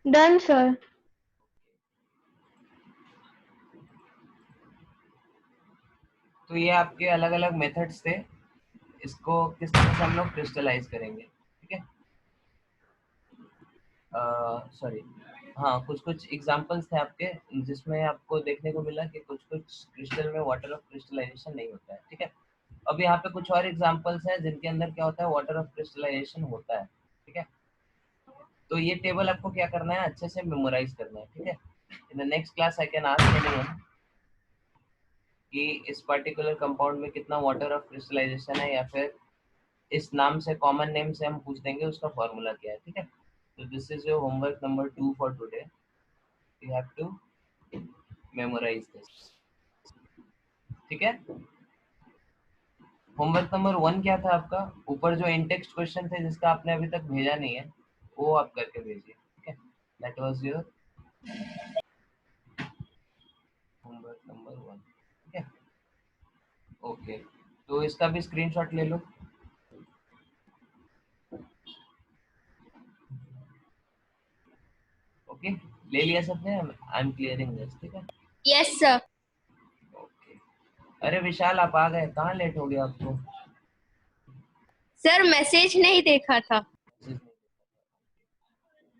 Done, sir. तो ये आपके अलग अलग मेथड्स थे, इसको किस तरह से हम लोग क्रिस्टलाइज करेंगे, ठीक है। सॉरी, हाँ, कुछ कुछ एग्जांपल्स थे आपके जिसमें आपको देखने को मिला कि कुछ कुछ क्रिस्टल में वाटर ऑफ क्रिस्टलाइजेशन नहीं होता है, ठीक है। अब यहाँ पे कुछ और एग्जांपल्स हैं जिनके अंदर क्या होता है, वाटर ऑफ क्रिस्टलाइजेशन होता है, ठीक है। तो ये टेबल आपको क्या करना है, अच्छे से मेमोराइज करना है, ठीक है। In the next class I can ask anyone कि इस पर्टिकुलर कंपाउंड में कितना वाटर ऑफ क्रिस्टलाइजेशन है, या फिर इस नाम से, कॉमन नेम से हम पूछ देंगे उसका फॉर्मूला क्या है, ठीक है। तो this is your homework number 2 for today. You have to memorise this, ठीक है। होमवर्क नंबर 1 क्या था आपका, ऊपर जो इंटेक्स्ट क्वेश्चन थे जिसका आपने अभी तक भेजा नहीं है, वो आप करके भेजिए, ठीक है। That was your homework number 1, ठीक है। ओके, तो इसका भी स्क्रीनशॉट ले लो। ओके, ले लिया सबने, आई एम क्लियरिंग दिस, ठीक है। Yes sir. ओके, अरे विशाल आप आ गए, कहाँ लेट हो गया आपको? सर मैसेज नहीं देखा था।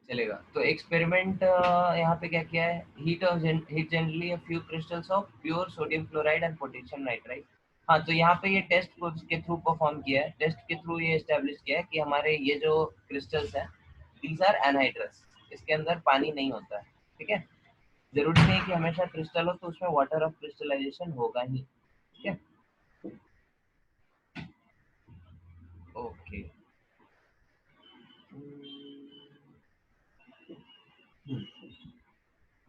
चलेगा। तो एक्सपेरिमेंट यहाँ पे क्या किया है, heat generally a few crystals of pure sodium chloride and potassium nitride. हाँ, तो यहाँ पे ये टेस्ट के थ्रू परफॉर्म किया है, टेस्ट के थ्रू ये एस्टेब्लिश किया है कि हमारे ये जो क्रिस्टल्स हैं, दीज आर एनहाइड्रस, इसके अंदर पानी नहीं होता है, ठीक है। जरूरी नहीं कि हमेशा क्रिस्टल हो तो उसमें वाटर ऑफ क्रिस्टलाइजेशन होगा ही, ठीक है। ओके,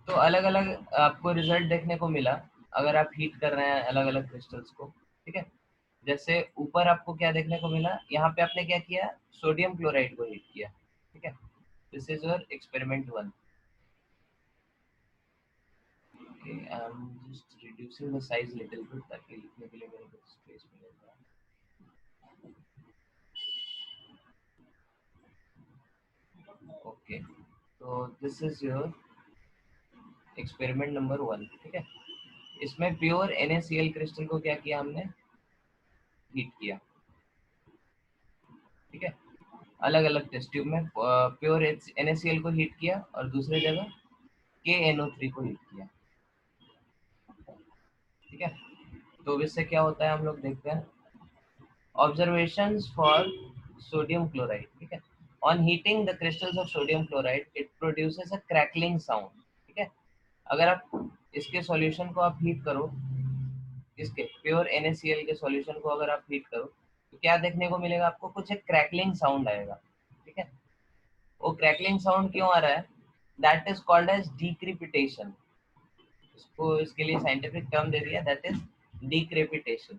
तो अलग अलग आपको रिजल्ट देखने को मिला अगर आप हीट कर रहे हैं अलग अलग क्रिस्टल्स को, ठीक है। जैसे ऊपर आपको क्या देखने को मिला, यहाँ पे आपने क्या किया, सोडियम क्लोराइड को हीट किया, ठीक है। This is your experiment 1। Okay, I am just reducing the size little bit ताकि लिखने के लिए मेरे को स्पेस मिलेगा। ओके, तो this is your experiment number 1, ठीक है। इसमें प्योर NaCl क्रिस्टल को क्या किया हमने, हीट किया, ठीक है। अलग अलग टेस्ट ट्यूब में प्योर NaCl को हीट किया और दूसरी जगह KNO3 को हीट किया, ठीक है। तो इससे क्या होता है हम लोग देखते हैं। ऑब्जर्वेशंस फॉर सोडियम क्लोराइड, ठीक है। On heating the crystals of sodium chloride it produces a crackling sound, ठीक है। अगर आप इसके सॉल्यूशन को आप हीट करो, इसके प्योर NaCl के सॉल्यूशन को अगर आप हीट करो तो क्या देखने को मिलेगा आपको, कुछ एक क्रैकलिंग साउंड आएगा, ठीक है। वो क्रैकलिंग साउंड क्यों आ रहा है, दैट इज कॉल्ड एज डिक्रिपिटेशन। इसको इसके लिए साइंटिफिक टर्म दे दिया, दैट इज डिक्रेपिटेशन।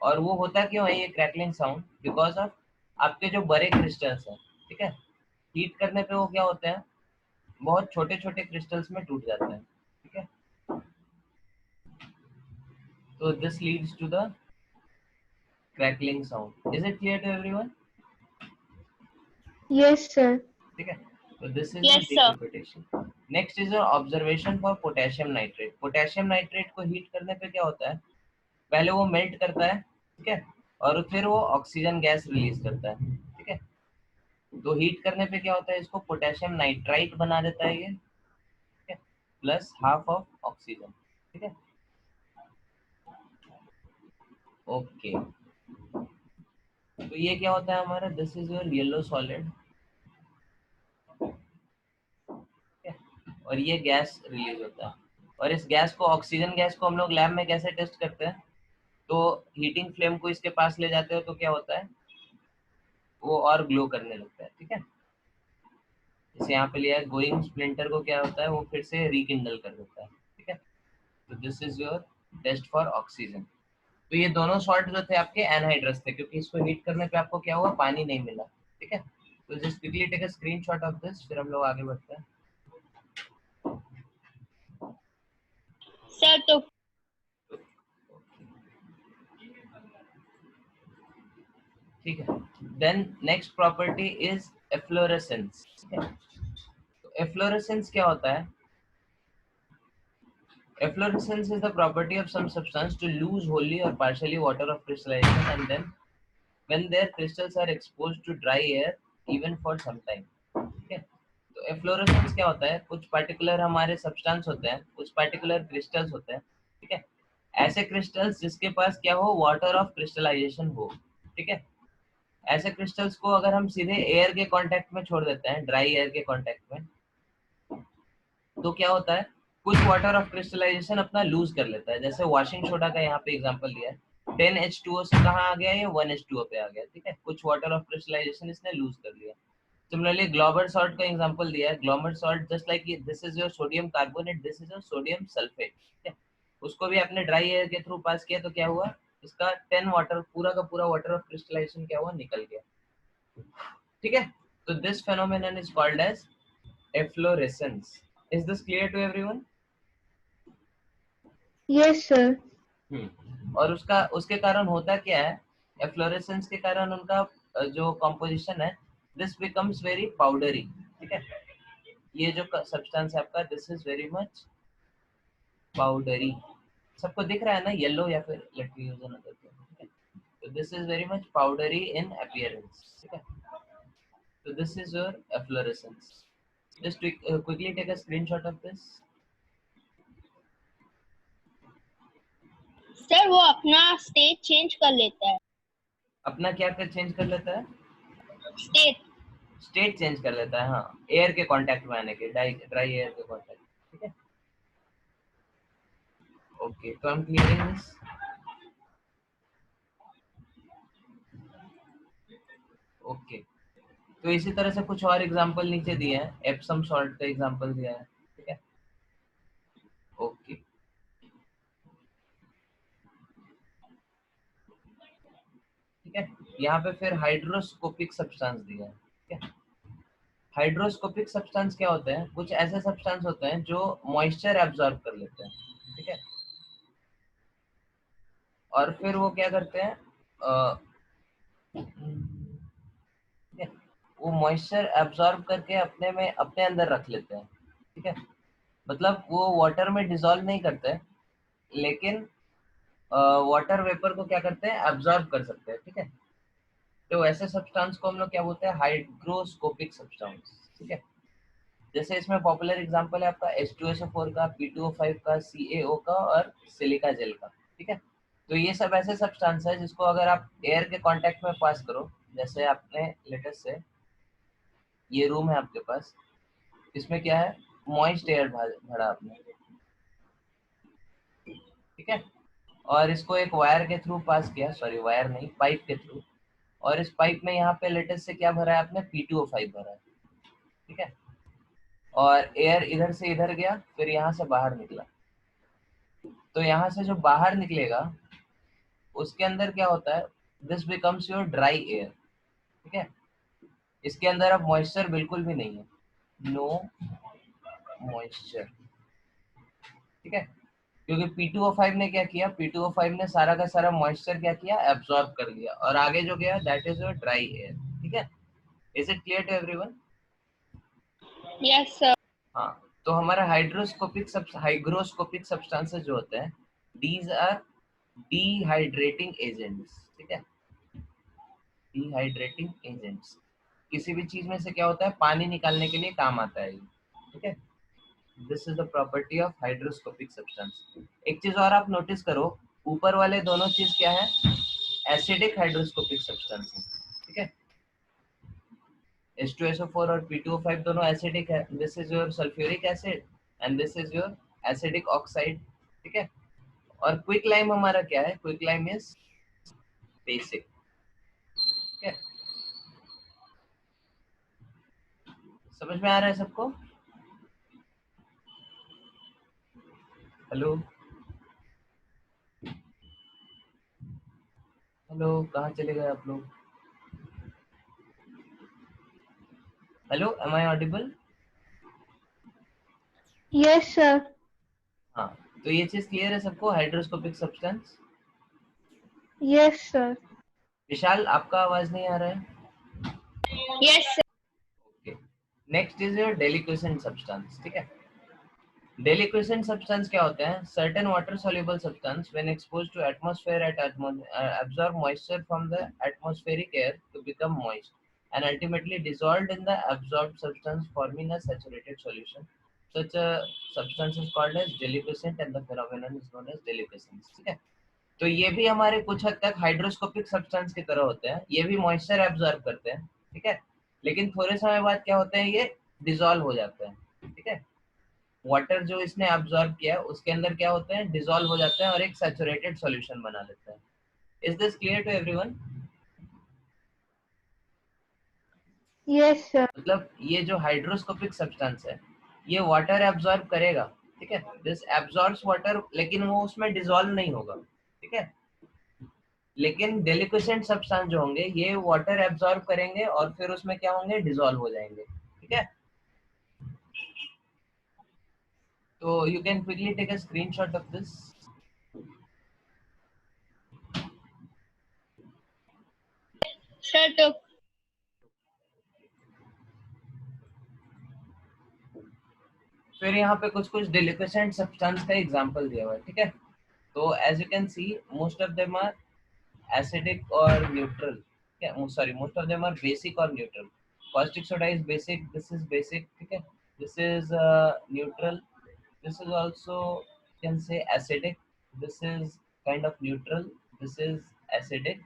और वो होता क्यों है ये क्रैकलिंग साउंड, बिकॉज ऑफ आपके जो बड़े क्रिस्टल्स हैं, ठीक है, हीट करने पे वो क्या होते हैं, बहुत छोटे छोटे क्रिस्टल्स में टूट जाते हैं, ठीक है। तो this leads to the crackling sound. Is it clear to everyone? Yes, sir. ठीक है, तो this is your yes sir. Decrepitation. Next is your observation for potassium nitrate. Potassium nitrate को हीट करने पे क्या होता है, पहले वो मेल्ट करता है, ठीक है, और फिर वो ऑक्सीजन गैस रिलीज करता है, ठीक है। तो हीट करने पे क्या होता है, इसको पोटेशियम नाइट्राइट बना देता है ये, ठीक है, प्लस हाफ ऑफ ऑक्सीजन, ठीक है। ओके, तो ये क्या होता है हमारा, this is your yellow solid, ठीक है, और ये गैस रिलीज होता है। और इस गैस को, ऑक्सीजन गैस को हम लोग लैब में कैसे टेस्ट करते हैं, तो हीटिंग फ्लेम को इसके पास ले जाते हो तो क्या होता है, वो और ग्लो करने लगता है, ठीक है। जैसे यहाँ पे लिया है, गोइंग स्प्लिंटर को क्या होता है, वो फिर से रिकिंडल कर देता है, ठीक है। तो this is your test for oxygen. तो ये दोनों सॉल्ट जो थे आपके एनहाइड्रस थे, क्योंकि इसको हीट करने पे आपको क्या हुआ, पानी नहीं मिला, ठीक है। तो just quickly take a screenshot of this, फिर हम लोग आगे बढ़ते हैं। सर तो ठीक है, then next property is efflorescence, ठीक है। तो एफ्लोरेसेंस क्या होता है? Efflorescence is the property of some substance to lose wholly or partially water of crystallization and then when their crystals are exposed to dry air even for some time. ठीक है, तो efflorescence क्या होता है? कुछ पर्टिकुलर हमारे substance होते हैं, कुछ पर्टिकुलर क्रिस्टल्स होते हैं, ठीक है, ऐसे क्रिस्टल्स जिसके पास क्या हो, वाटर ऑफ क्रिस्टलाइजेशन हो, ठीक है। ऐसे क्रिस्टल्स को अगर हम सीधे एयर के कांटेक्ट में छोड़ देते हैं, ड्राई एयर के कांटेक्ट में, तो क्या होता है, कुछ वाटर ऑफ क्रिस्टलाइजेशन अपना लूज कर लेता है। जैसे वॉशिंग सोडा का यहाँ पे एग्जांपल दिया है, 10H2O से कहाँ आ गया, ये 1H2O पे आ गया, ठीक है, कुछ वाटर ऑफ क्रिस्टलाइजेशन इसने लूज कर लिया। सिमिलरली ग्लोबल सॉल्ट का एग्जांपल दिया है, global salt just like this is your sodium carbonate, this is your sodium sulphate, ठीक है, उसको भी आपने ड्राई एयर के थ्रू पास किया तो क्या हुआ, इसका 10 वाटर पूरा का पूरा वाटर ऑफ क्रिस्टलाइजेशन क्या हुआ, निकल गया, ठीक है। तो this phenomenon is called as efflorescence. Is this clear to everyone? Yes, sir. और उसका उसके कारण होता क्या है, एफ्लोरेसेंस के कारण उनका जो कॉम्पोजिशन है, दिस बिकम्स वेरी पाउडरी, ठीक है, ये जो सब्सटेंस है आपका, this is very much powdery. सबको दिख रहा है ना, येलो या फिर लेट मी यूज अनदर, ठीक है, तो this is very much powdery in appearance, ठीक है, तो this is your efflorescence. Just quickly take a screenshot of this. Sir वो अपना स्टेट चेंज कर लेता है। अपना क्या कर चेंज कर लेता है? स्टेट। स्टेट चेंज कर लेता है, हाँ, एयर के कांटेक्ट में आने के, ड्राई एयर के कांटेक्ट, ठीक है। ओके, तो I am clearing this. Okay, तो इसी तरह से कुछ और एग्जांपल नीचे दिए हैं, एप्सम सॉल्ट का एग्जांपल दिया है, ठीक है। ओके, ठीक है, यहाँ पे फिर हाइड्रोस्कोपिक सब्सटेंस दिया है, ठीक है। हाइड्रोस्कोपिक सब्सटेंस क्या होते हैं? कुछ ऐसे सब्सटेंस होते हैं जो मॉइस्चर एब्जॉर्ब कर लेते हैं, ठीक है, और फिर वो क्या करते हैं, ठीक है, वो मॉइस्चर एब्जॉर्ब करके अपने में अपने अंदर रख लेते हैं, ठीक है, मतलब वो वाटर में डिसॉल्व नहीं करते, लेकिन वाटर वेपर को क्या करते हैं, एब्जॉर्ब कर सकते हैं, ठीक है। तो ऐसे सब्सटेंस को हम लोग क्या बोलते हैं, हाइड्रोस्कोपिक सब्सटेंस, ठीक है। जैसे इसमें पॉपुलर एग्जांपल है आपका H2SO4 का, P2O5 का, CaO का और सिलिका जेल का, ठीक है। तो ये सब ऐसे सब्सटेंस है जिसको अगर आप एयर के कांटेक्ट में पास करो, जैसे आपने लेटेस्ट से ये रूम है आपके पास, इसमें क्या है, मॉइस्ट एयर भरा आपने, ठीक है, और इसको एक वायर के थ्रू पास किया, सॉरी वायर नहीं, पाइप के थ्रू, और इस पाइप में यहाँ पे लेटेस्ट से क्या भरा है आपने, P2O5 भरा है, ठीक है, और एयर इधर से इधर गया, फिर यहाँ से बाहर निकला, तो यहाँ से जो बाहर निकलेगा उसके अंदर क्या होता है, this becomes your dry air, ठीक है, इसके अंदर अब मॉइस्चर बिल्कुल भी नहीं है, नो मॉइस्चर, ठीक है, क्योंकि P2O5 ने क्या किया, P2O5 ने सारा का सारा मॉइस्चर क्या किया, एब्जॉर्ब कर लिया, और आगे जो गया that is your dry air, ठीक है। Is it clear to everyone? Yes sir. हाँ, तो हमारा हाइग्रोस्कोपिक सब्सटेंसेस जो होते हैं, दीज आर डिहाइड्रेटिंग एजेंट्स, ठीक है, डिहाइड्रेटिंग एजेंट्स, किसी भी चीज में से क्या होता है, पानी निकालने के लिए काम आता है, ठीक है। This is the property of hygroscopic substance. एक चीज और आप नोटिस करो, ऊपर वाले दोनों चीज क्या है, एसिडिक हाइड्रोस्कोपिक सब्सटेंस है, ठीक है, H2SO4 और P2O5 दोनों एसिडिक है, this is your sulphuric acid and this is your acidic oxide, ठीक है। और क्विक लाइम हमारा क्या है, क्विक लाइम इज बेसिक, ठीक है, समझ में आ रहा है सबको? हेलो हेलो, कहाँ चले गए आप लोग? Hello, am I audible? Yes sir. हाँ, तो ये चीज क्लियर है सबको, hygroscopic substance? Yes sir. Vishal, आपका आवाज नहीं आ रहा है? Yes sir. Okay, next is your deliquescent substance, ठीक है। डेलिक्वेसेंट सब्सटेंस क्या होते हैं? Certain water soluble substance when exposed to atmosphere absorb moisture from the atmospheric air to become moist and ultimately dissolved in the absorbed substance forming a saturated solution. Such a substance is called as deliquescent and the phenomenon is known as deliquescence, ठीक है। तो ये भी हमारे कुछ हद तक hygroscopic substance की तरह होते हैं, ये भी मॉइस्चर एब्जॉर्ब करते हैं, ठीक है। लेकिन थोड़े समय बाद क्या होते हैं, ये डिसॉल्व हो जाते हैं, ठीक है। वाटर जो इसने एब्जॉर्ब किया उसके अंदर क्या होते हैं, डिसॉल्व हो जाते हैं और एक सैचुरेटेड सॉल्यूशन बना लेते हैं। Is this clear to everyone? Yes sir. मतलब ये जो हाइड्रोस्कोपिक सब्सटेंस है ये वाटर एब्जॉर्ब करेगा, ठीक है, दिस एब्जॉर्ब्स वाटर, लेकिन वो उसमें डिसॉल्व नहीं होगा, ठीक है। लेकिन डेलिक्वेसेंट सब्सटेंस जो होंगे ये वाटर एब्जॉर्ब करेंगे और फिर उसमें क्या होंगे, डिसॉल्व हो जाएंगे, ठीक है। तो you can quickly take a screenshot of this. Sir तो फिर यहाँ पे कुछ कुछ डेलिक्वेसेंट सब्सटेंस का एग्जांपल दिया हुआ है, ठीक है। तो as you can see most of them are acidic और neutral, sorry most of them are basic और neutral. caustic soda is basic, this is basic, ठीक है, this is neutral, this is also can say acidic, this is kind of neutral, this is acidic,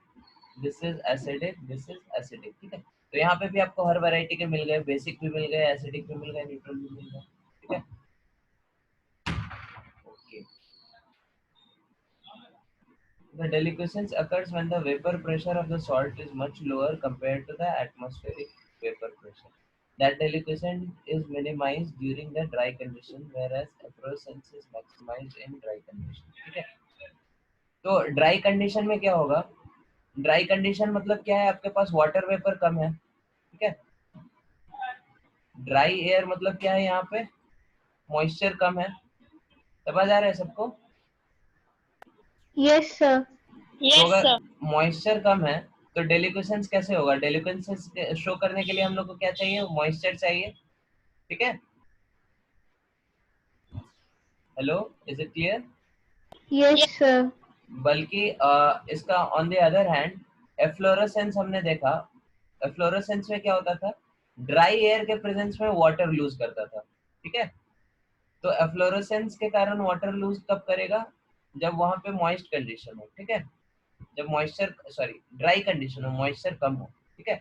this is acidic, this is acidic, ठीक है। तो यहाँ पे भी आपको हर variety के मिल गए, बेसिक भी मिल गए, एसिडिक भी मिल गए, न्यूट्रल भी मिल गए, ठीक है। Okay, the deliquescence occurs when the vapor pressure of the salt is much lower compared to the atmospheric vapor pressure. That deliquescence is minimized during the dry condition, whereas efflorescence is maximized in dry condition. ठीक है। तो dry condition में क्या होगा? Dry condition मतलब क्या है, आपके पास वाटर वेपर कम है, ठीक है। ड्राई एयर मतलब क्या है, यहाँ पे मॉइस्चर कम है, समझ आ रहा है सबको? Yes sir. तो अगर मॉइस्चर कम है तो डेलिक्वेसेंस कैसे होगा? डेलिक्वेसेंस शो करने के लिए हम लोग को क्या चाहिए, मॉइस्चर चाहिए, ठीक है। Hello, is it clear? Yes sir. बल्कि इसका on the other hand efflorescence हमने देखा, एफ्लोरेसेंस में क्या होता था, ड्राई एयर के प्रेजेंस में वाटर लूज करता था, ठीक है। तो एफ्लोरेसेंस के कारण वाटर लूज कब करेगा, जब वहां पे मॉइस्ट कंडीशन हो, ठीक है, जब मॉइस्चर सॉरी ड्राई कंडीशन हो, मॉइस्चर कम हो, ठीक है।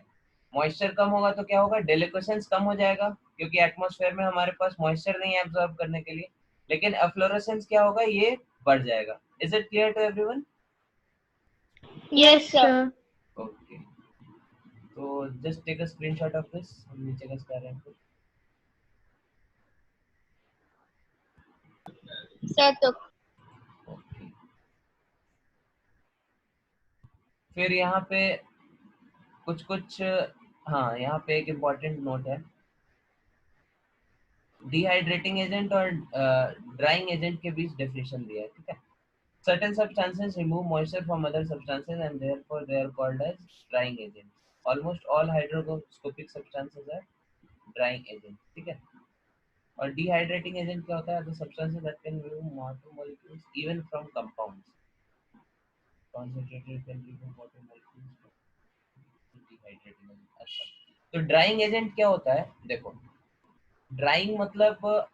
मॉइस्चर कम होगा तो क्या होगा, डेलिक्वेसेंस कम हो जाएगा, क्योंकि एटमॉस्फेयर में हमारे पास मॉइस्चर नहीं है एब्जॉर्ब करने के लिए। लेकिन एफ्लोरेसेंस क्या होगा, ये बढ़ जाएगा। Is it clear to everyone? Yes sir. Okay, तो just take a screenshot of this, हम नीचे का कर रहे हैं सर तो ओके। फिर यहाँ पे कुछ कुछ, हाँ यहाँ पे एक इम्पोर्टेंट नोट है, डिहाइड्रेटिंग एजेंट और ड्राइंग एजेंट के बीच डेफिनेशन दिया है, ठीक है। Certain substances remove moisture from other substances and therefore they are called as drying agents. Almost all hygroscopic substances are drying agents, ठीक है। और dehydrating agent क्या होता है? The substances that can remove water molecules even from compounds. Concentrated can remove water molecules from dehydrating agent. अच्छा, तो drying agent क्या होता है? देखो, ड्राइंग मतलब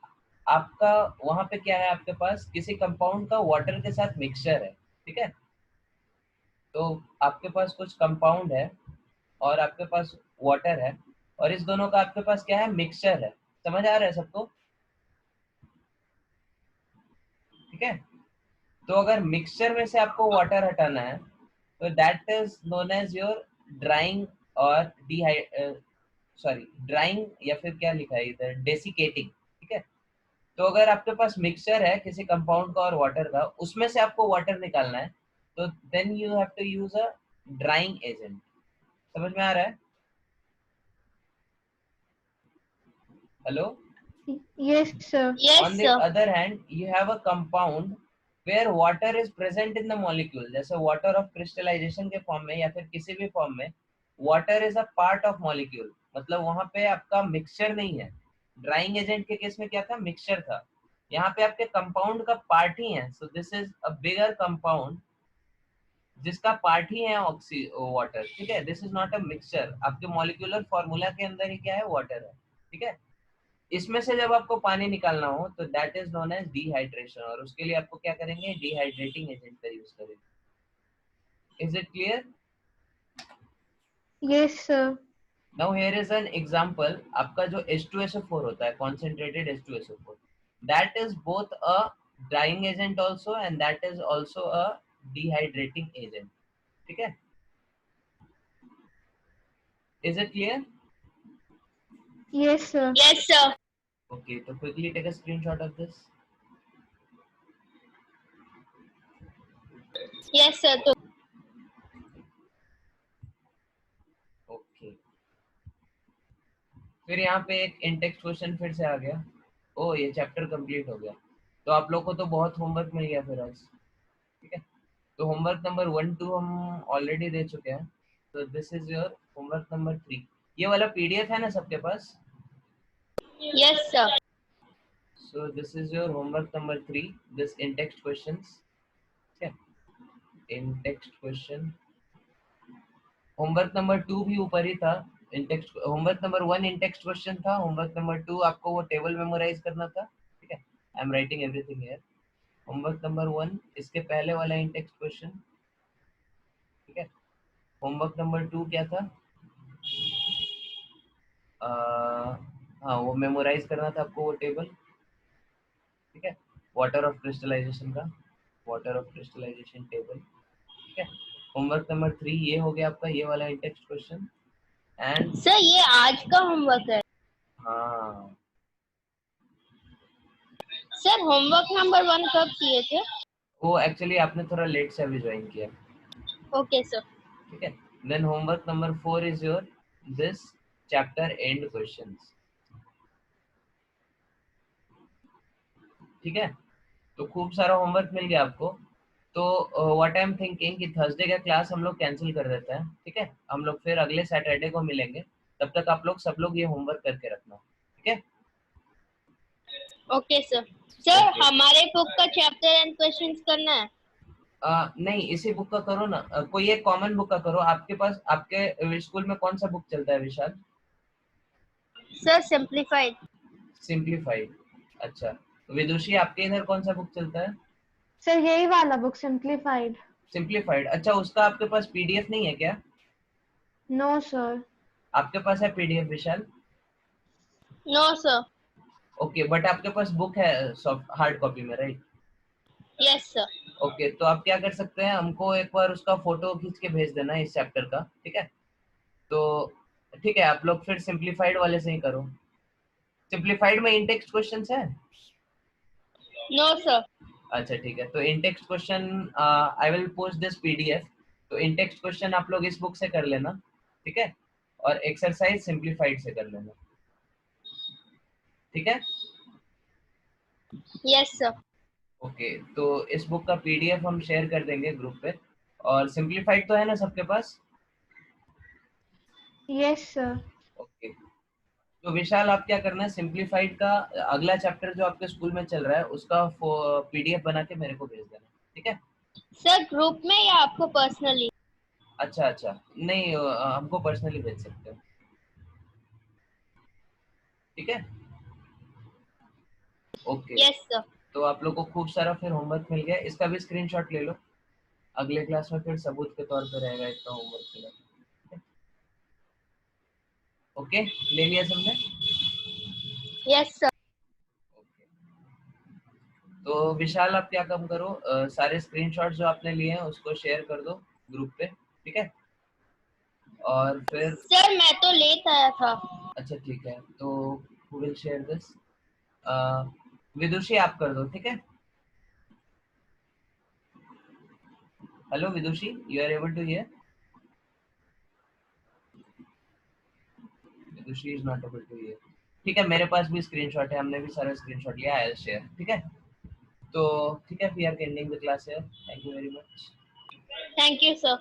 आपका वहां पे क्या है, आपके पास किसी कंपाउंड का वाटर के साथ मिक्सचर है, ठीक है। तो आपके पास कुछ कंपाउंड है और आपके पास वाटर है और इस दोनों का आपके पास क्या है, मिक्सचर है, समझ आ रहा है सबको? ठीक है। तो अगर मिक्सचर में से आपको वाटर हटाना है तो that is known as your drying और सॉरी ड्राइंग, या फिर क्या लिखा है इधर, डेसिकेटिंग, ठीक है। तो अगर आपके पास मिक्सचर है किसी कंपाउंड का और वाटर का, उसमें से आपको वाटर निकालना है, तो then you have to use a drying agent. समझ में आ रहा है? Hello? Yes sir. On the other hand, you have a compound where water is present in the molecule, जैसे water of crystallization के फॉर्म में या फिर किसी भी फॉर्म में water is a part of molecule, मतलब वहां पे आपका मिक्सचर नहीं है। ड्राइंग एजेंट के केस में क्या था, मिक्सचर था। यहाँ पे आपके कंपाउंड का पार्ट ही है। So this is a bigger compound जिसका पार्ट ही है ऑक्सी वाटर, ठीक है। This is not a mixture. आपके मॉलिक्यूलर फॉर्मूला के अंदर ही क्या है, वाटर है, ठीक है। इसमें से जब आपको पानी निकालना हो तो that is known as dehydration, और उसके लिए आपको क्या करेंगे, डिहाइड्रेटिंग एजेंट का यूज करेंगे। Is it clear? Yes, sir. Now here is an example. आपका जो H2SO4 होता है, concentrated H2SO4, that is both a drying agent also and that is also a dehydrating agent, ठीक है। Is it clear? Yes, sir. Yes, sir. Okay, so quickly take a screenshot of this. Yes, sir. तो Okay. फिर यहाँ पे एक in-text question फिर से आ गया। ओ, ये चैप्टर कंप्लीट हो गया। तो आप लोग को तो बहुत होमवर्क मिल गया फिर आज, ठीक है। तो होमवर्क नंबर 1-2 हम ऑलरेडी दे चुके हैं। तो this is your homework number 3। ये वाला पीडीएफ है ना सबके पास? yes, sir. So this is your homework number 3, this in-text questions, okay। in-text question, homework number 2 भी ऊपर ही था। in-text homework number 1 in-text question था, होमवर्क नंबर 2 आपको वो टेबल मेमोराइज करना था, ठीक है। I am writing everything here. Homework number 1 इसके पहले वाला in-text क्वेश्चन, ठीक है। होमवर्क नंबर 2 क्या था? हाँ, वो मेमोराइज करना था आपको वो टेबल, ठीक है। वाटर ऑफ क्रिस्टलाइजेशन का, वाटर ऑफ क्रिस्टलाइजेशन टेबल, ठीक है। होमवर्क नंबर 3 ये हो गया आपका, ये वाला टेक्स्ट क्वेश्चन। एंड सर ये आज का होमवर्क है। हाँ, सर होमवर्क नंबर 1 कब किए थे? वो एक्चुअली आपने थोड़ा लेट से अभी ज्वाइन किया, ओके सर। ठीक है। Then homework number 4 is your this chapter and questions, ठीक है। तो खूब सारा होमवर्क मिल गया आपको। तो व्हाट आई एम थिंकिंग कि थर्सडे का क्लास हम लोग कैंसिल कर देते हैं, ठीक है। हम लोग फिर अगले सैटरडे को मिलेंगे। तब तक आप लोग सब लोग ये होमवर्क करके रखना, ठीक है। Okay sir. Sir Okay. हमारे बुक का चैप्टर एंड क्वेश्चंस करना है। नहीं, इसी बुक का करो ना। कोई एक कॉमन बुक का करो। आपके पास आपके स्कूल में कौन सा बुक चलता है विशाल? Sir simplified. सिंप्लीफाइड, अच्छा। विदुषी आपके इधर कौन सा बुक चलता है? सर यही वाला बुक सिंप्लीफाइड। सिंप्लीफाइड, अच्छा। उसका आपके पास पीडीएफ नहीं है क्या? No sir. आपके पास है PDF Vishal? No sir. Okay, but आपके पास बुक है सॉफ्ट हार्ड कॉपी में, राइट? Yes sir. ओके, तो आप क्या कर सकते हैं, हमको एक बार उसका फोटो खींच के भेज देना इस चैप्टर का, ठीक है। तो ठीक है, आप लोग फिर सिंप्लीफाइड वाले से ही करो। सिंप्लीफाइड में इंटेक्स्ट क्वेश्चंस है? No sir. अच्छा, ठीक है। तो intext question I will post this PDF. तो इंटेक्स्ट क्वेश्चन आप लोग इस बुक से कर लेना, ठीक है। और एक्सरसाइज सिंप्लीफाइड से कर लेना, ठीक है। Yes sir. ओके, तो इस बुक का पीडीएफ हम शेयर कर देंगे ग्रुप पे। और सिंप्लीफाइड तो है ना सबके पास? Yes sir. ओके, तो विशाल आप क्या करना है, सिंप्लीफाइड का अगला चैप्टर जो आपके स्कूल में चल रहा है उसका पीडीएफ बना के मेरे को भेज देना, ठीक है। सर ग्रुप में या आपको पर्सनली? अच्छा अच्छा, नहीं हमको पर्सनली भेज सकते हो, ठीक है। Okay, yes sir. तो आप लोग को खूब सारा फिर होमवर्क मिल गया। इसका भी स्क्रीनशॉट ले लो, अगले क्लास में फिर सबूत के तौर पे रहेगा इसका होमवर्क के लिए। ओके, ले लिया सबने? Yes sir. ओके, तो विशाल आप क्या काम करो, सारे स्क्रीनशॉट जो आपने लिए हैं उसको शेयर कर दो ग्रुप पे, ठीक है। और फिर सर मैं तो लेट आया था। अच्छा, ठीक है। तो who will share this? Vidushi आप कर दो, ठीक है। Hello Vidushi, you are able to hear? Vidushi is not able to hear, ठीक है। मेरे पास भी स्क्रीनशॉट है, हमने भी सारा स्क्रीनशॉट लिया, आई विल शेयर, ठीक है। तो ठीक है, we are ending the class here. Thank you very much. Thank you sir.